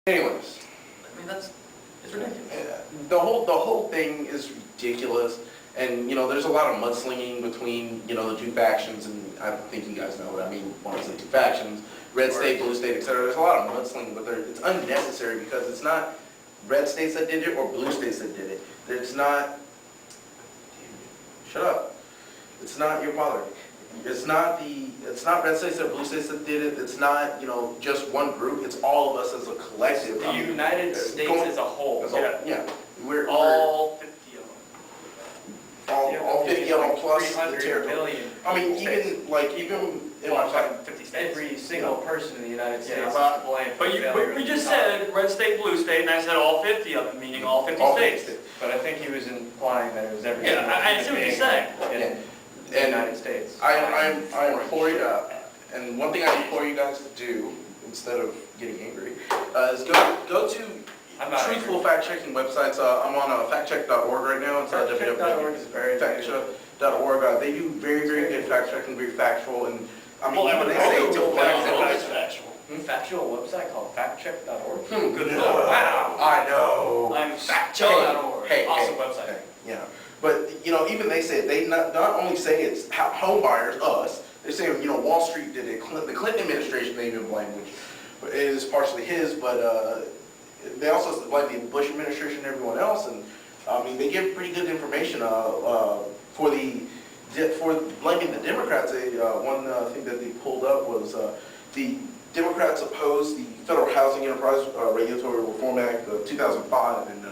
Anyways, I mean, it's ridiculous. the whole thing is ridiculous, and there's a lot of mudslinging between the two factions, and I think you guys know what I mean when I say two factions: red state, blue state, etc. There's a lot of mudslinging, but it's unnecessary because it's not red states that did it or blue states that did it. It's not. Shut up. It's not your father. It's not red states or blue states that did it. It's not, just one group. It's all of us as a collective. The United States as a whole. Yeah. We're all 50 of them. all 50 of them plus the 300 territory. million. I mean, states. even in Well, my I'm talking 50 states. Every single person in the United States is to blame for But the failure of we the just economy. said red state, blue state, and I said all 50 of them, meaning all 50 all states. 50. But I think he was implying that it was every Yeah, single I see what you're saying. in the And United States. I implore you to, and one thing I implore you guys to do instead of getting angry is go to I'm not truthful fact-checking websites. I'm on factcheck.org right now. It's Factcheck.org is very factcheck.org. They do very, very good fact-checking, very factual, and I mean, Well, even they say to that's factual. Factual website called factcheck.org. Good Lord. Wow. I know. I'm factcheck.org. Hey, Awesome hey, website. hey, yeah. But, even they say, they not only say it's home buyers, us, they say, Wall Street did it, the Clinton administration they even blame, which is partially his, but they also blame the Bush administration and everyone else, and, I mean, they give pretty good information for blaming the Democrats. One thing that they pulled up was the Democrats opposed the Federal Housing Enterprise Regulatory Reform Act of 2005, and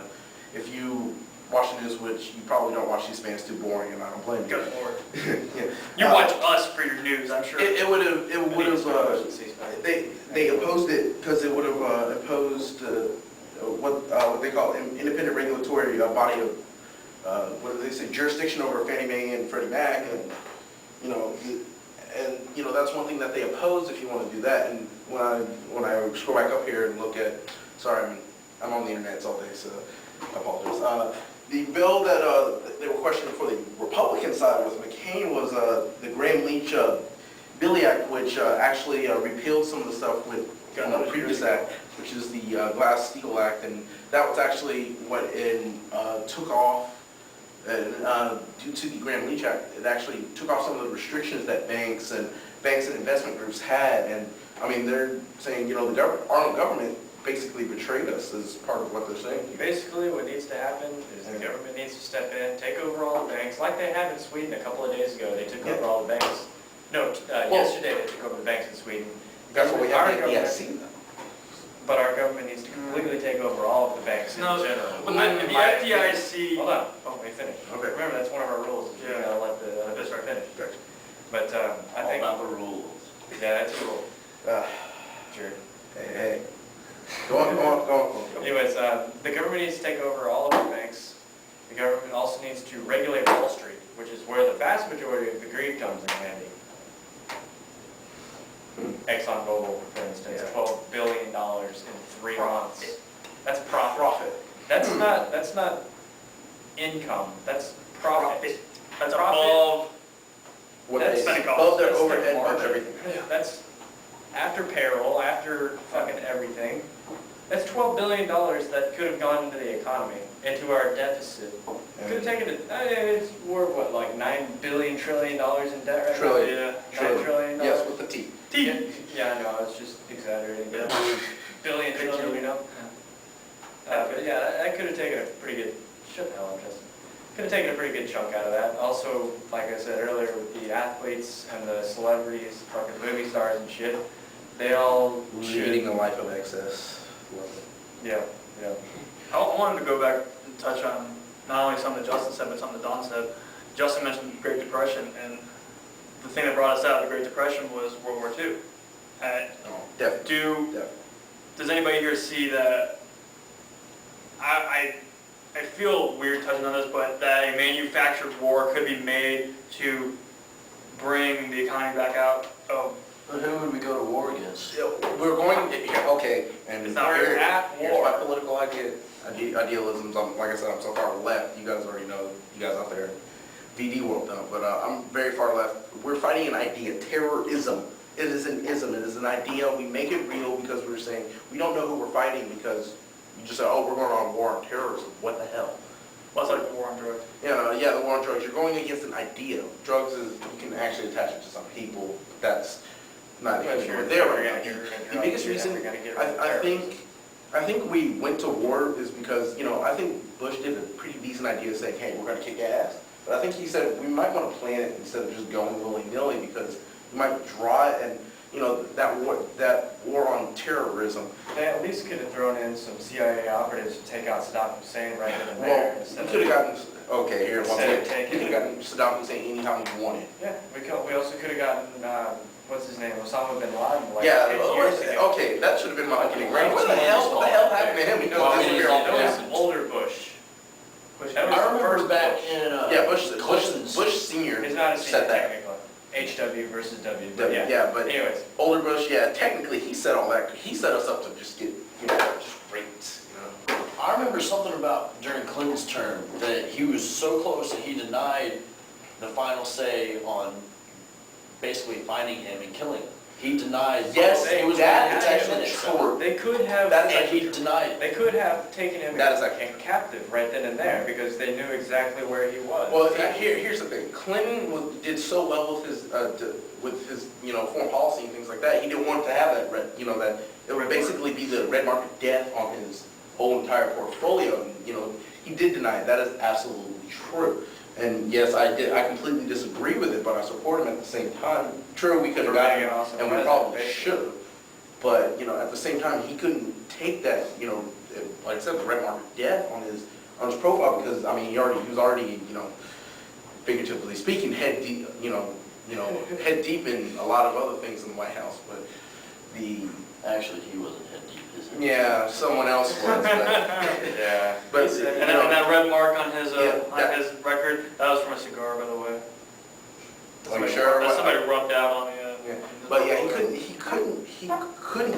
if you watch the news, which you probably don't watch, C-SPAN, it's too boring, and I don't blame you. Good Lord. Yeah. You watch us for your news, I'm sure. It would have, they opposed it because it would have imposed what they call independent regulatory body of, what do they say, jurisdiction over Fannie Mae and Freddie Mac, and, that's one thing that they opposed if you want to do that. And when I scroll back up here and look at, sorry, I'm on the internet all day, so I apologize. The bill that they were questioning for the Republican side with McCain was the Graham-Leach Billy Act, which actually repealed some of the stuff with the previous act, which is the Glass-Steagall Act, and that was actually what took off, due to the Graham-Leach Act, it actually took off some of the restrictions that banks and investment groups had, and I mean, they're saying, our government basically betrayed us as part of what they're saying. Basically, what needs to happen is the government needs to step in, take over all the banks, like they have in Sweden a couple of days ago. They took over all the banks. No, yesterday they took over the banks in Sweden. That's what we Our have in the government- ESC, though. But our government needs to completely take over all of the banks in No, general. When the FDIC... Hold on, let me finish. Okay. Remember, that's one of our rules, is you Yeah. gotta let the other start finish. But I think... All about the rules. Yeah, that's a rule. Sure. Hey. Go on. Anyways, the government needs to take over all of our banks. The government also needs to regulate Wall Street, which is where the vast majority of the greed comes in handy. ExxonMobil, for instance, $12 billion in 3 months. That's profit. That's not income. That's profit. That's Profit. above... What That's they spending costs. above their That's their overhead and margin. everything. That's after payroll, after fucking everything. That's $12 billion that could have gone into the economy, into our deficit. Could have taken it. It's more of what, like $9 trillion in debt right Trillion. now? Yeah. $9 trillion. Yes, with the T. Yeah, I know. I was just exaggerating. Yeah. Billion trillion, you know. But yeah, that could have taken a pretty good. Shut the hell up, Justin. Could have taken a pretty good chunk out of that. Also, like I said earlier, with the athletes and the celebrities, fucking movie stars and shit, they all Leading should. a life of excess. Yeah, yeah. I wanted to go back and touch on not only something that Justin said, but something that Don said. Justin mentioned the Great Depression, and the thing that brought us out of the Great Depression was World War II. Definitely. Does anybody here see that? I feel weird touching on this, but that a manufactured war could be made to bring the economy back out of. But who would we go to war against? We're going, okay, and It's not here's war. my political idealisms. Like I said, I'm so far left. You guys already know, you guys out there, VD world though, but I'm very far left. We're fighting an idea, terrorism. It is an ism, it is an idea, we make it real because we're saying, we don't know who we're fighting because you just say, oh, we're going on war on terrorism, what the hell? Well, it's like the war on drugs. Yeah, the war on drugs, you're going against an idea. Drugs is, you can actually attach it to some people, that's not But even you're there never right gonna now. get rid of The biggest drugs, you're reason, never gonna get rid of terrorism. I think we went to war is because, I think Bush did a pretty decent idea saying, hey, we're gonna kick ass. But I think he said we might want to plan it instead of just going willy-nilly because you might draw it and, that war on terrorism. They at least could have thrown in some CIA operatives to take out Saddam Hussein right then and Well, there. we instead could of- have gotten, okay, here, one Instead of second. We taking- could have gotten Saddam Hussein anytime we wanted. Yeah, we also could have gotten, what's his name, Osama bin Laden, like Yeah, 10 years ago. okay, that should have been my opening. Right. What the hell happened to him? He No, doesn't disappear off the that map. was older Bush. That was I the remember first back Bush. in, Yeah, Clinton's. Bush Senior He's not a said senior that. technically. HW versus W, but yeah. Yeah, but Anyways, older Bush, yeah, technically he said all that. He set us up to just get, just raped, I remember something about during Clinton's term, that he was so close that he denied the final say on basically finding him and killing him. He denied. Yes, it was that is when he actually was true. they could have. That is And actually he denied it. They could have taken him That is actually in captive right then and there because they knew exactly where he was. Well, here's the thing. Clinton did so well with his, foreign policy and things like that. He didn't want to have that that it would basically be the red market death on his whole entire portfolio. And, he did deny it. That is absolutely true. And yes, I completely disagree with it, but I support him at the same time. True, we could have gotten Being him, an awesome and we president, probably basically. should have. But, at the same time, he couldn't take that, like I said, the red market death on his profile because, he was already, figuratively speaking, head deep, head deep in a lot of other things in the White House. But Actually, he wasn't head deep, is he? yeah, someone else was. But, Yeah. but And that red mark on his, Yeah, that- his record, that was from a cigar, by the way. Are you sure? That somebody rubbed out on the, Yeah, but yeah,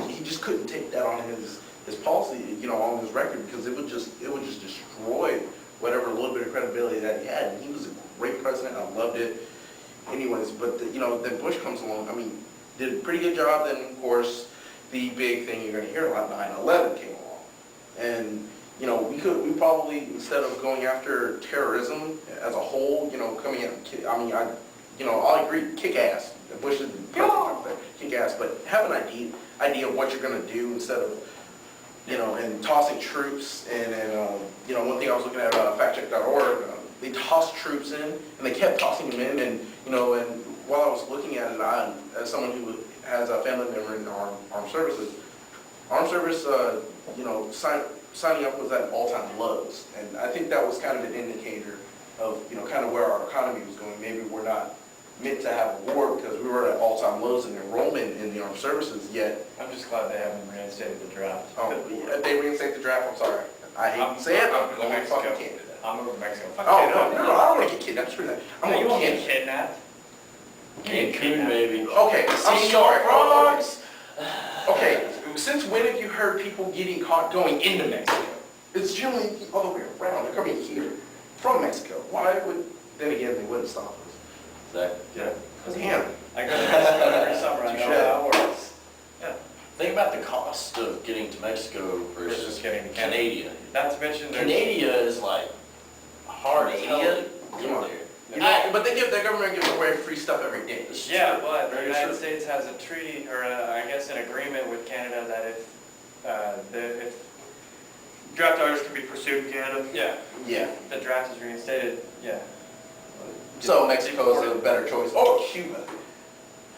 he just couldn't take that on his policy, on his record, because it would just destroy whatever little bit of credibility that he had. And he was a great president, I loved it. Anyways, but then Bush comes along, did a pretty good job. Then of course, the big thing you're gonna hear about, 9/11 came along. And, we probably, instead of going after terrorism as a whole, coming in, I agree, kick ass. Bush is kick ass, but have an idea of what you're gonna do instead of, and tossing troops. And one thing I was looking at factcheck.org, they tossed troops in, and they kept tossing them in, and while I was looking at it, as someone who has a family member in the armed services, signing up was at all-time lows, and I think that was kind of an indicator of, kind of where our economy was going. Maybe we're not meant to have a war because we were at all-time lows in enrollment in the armed services, yet, I'm just glad they haven't reinstated the draft. if they reinstate the draft, I'm sorry. I hate to say it, I'm going to fucking Canada. I'm over Mexico. Fuck Oh, Canada. no, I don't want to get kidnapped, screw that. I'm No, you going won't to get Canada. kidnapped. Cancun, baby. Okay, I'm Senor sorry. Frogs. Okay, since when have you heard people getting caught going into Mexico? It's generally the other way around. They're coming here from Mexico. Why would, then again, they wouldn't stop us. Exactly. Yeah. Damn. I go to Mexico every summer, I know Touche. how it works. Think about the cost of getting to Mexico Versus versus getting to Canada. Canada. Not to mention there's. Canada is like hard as hell to Canada? get Come on. there. But their government gives away free stuff every day. Yeah, but the Very United true. States has a treaty, or I guess an agreement with Canada that if draft dodgers can be pursued in Canada. yeah, Yeah. the draft is reinstated, yeah. So Mexico is a better choice. Or Cuba.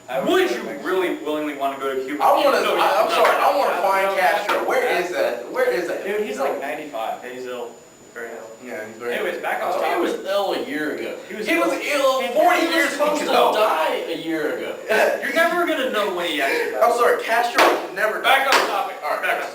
I Would go you to Mexico. really willingly want to go to Cuba? I want to, No, I'm no, sorry, no. I want to find No, Castro. Where no, is that? Where is that? Dude, he's like 95. He's ill, very ill. Yeah, he's very. Anyways, back on He topic. was ill a year ago. He was ill 40 He was years supposed to ago. die a year ago. You're never gonna know when he actually I'm died. sorry, Castro never. Back on topic. All right, Back back on